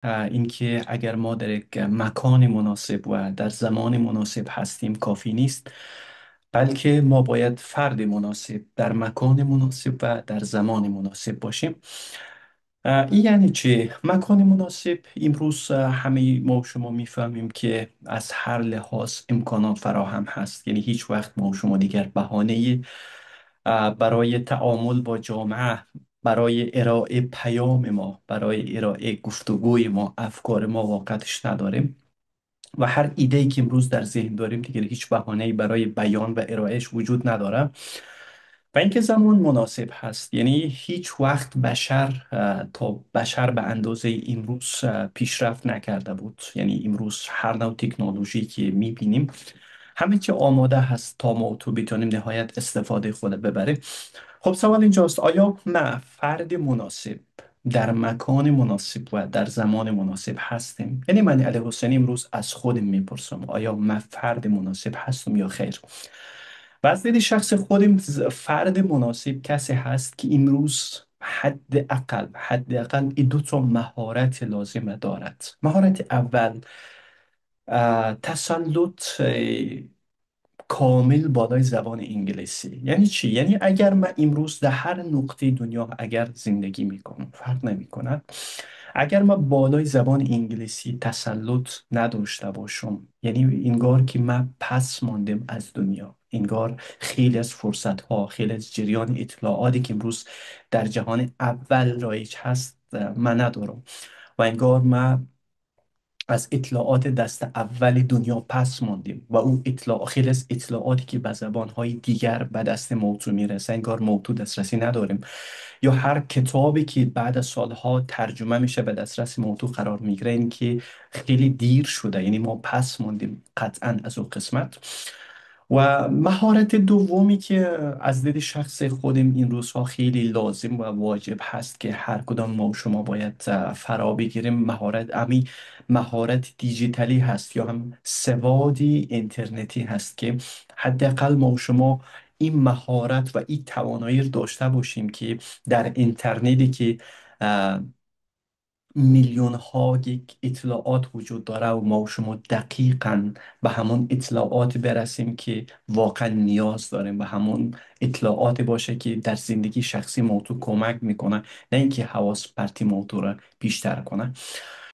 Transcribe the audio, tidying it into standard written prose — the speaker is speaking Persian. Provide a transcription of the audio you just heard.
اینکه اگر ما در یک مکان مناسب و در زمان مناسب هستیم کافی نیست، بلکه ما باید فرد مناسب در مکان مناسب و در زمان مناسب باشیم. این یعنی چه؟ مکان مناسب امروز همه ما و شما میفهمیم که از هر لحاظ امکانات فراهم هست. یعنی هیچ وقت ما و شما دیگر بهانه برای تعامل با جامعه، برای ارائه پیام ما، برای ارائه گفتگوی ما، افکار ما واقعتش نداریم. و هر ایده‌ای که امروز در ذهن داریم دیگه هیچ بهانه‌ای برای بیان و ارائهش وجود نداره. و اینکه زمان مناسب هست، یعنی هیچ وقت بشر تا بشر به اندازه امروز پیشرفت نکرده بود. یعنی امروز هر نوع تکنولوژی که میبینیم همه چی آماده هست تا ما و تو بتونیم نهایت استفاده خود ببریم. خب سوال اینجاست، آیا ما فرد مناسب در مکان مناسب و در زمان مناسب هستیم؟ یعنی من علی حسینی امروز از خودم میپرسم آیا من فرد مناسب هستم یا خیر؟ و از دید شخص خودم فرد مناسب کسی هست که امروز حد اقل این دو تا مهارت لازم دارد. مهارت اول تسلط کامل بالای زبان انگلیسی. یعنی چی؟ یعنی اگر من امروز در هر نقطه دنیا اگر زندگی میکنم فرق نمیکند، اگر من بالای زبان انگلیسی تسلط نداشته باشم، یعنی انگار که من پس ماندم از دنیا. انگار خیلی از فرصت ها، خیلی از جریان اطلاعاتی که امروز در جهان اول رایج هست من ندارم. و انگار من از اطلاعات دست اول دنیا پس ماندیم و اون خیلی از اطلاعاتی که به زبانهای دیگر به دست موضوع میرسه انگار موضوع دسترسی نداریم. یا هر کتابی که بعد از سالها ترجمه میشه به دسترس موضوع قرار میگیره، این که خیلی دیر شده. یعنی ما پس ماندیم قطعا از اون قسمت. و مهارت دومی که از دید شخص خودم این روزها خیلی لازم و واجب هست که هر کدام ما و شما باید فرا بگیریم، مهارت دیجیتالی هست یا هم سوادی اینترنتی هست. که حداقل ما و شما این مهارت و این توانایی رو داشته باشیم که در اینترنتی که میلیون ها یک اطلاعات وجود داره و ما و شما دقیقاً به همون اطلاعات برسیم که واقعا نیاز داریم، به همون اطلاعات باشه که در زندگی شخصی موضوع کمک میکنه، نه اینکه حواس پرتی موضوع را بیشتر کنه.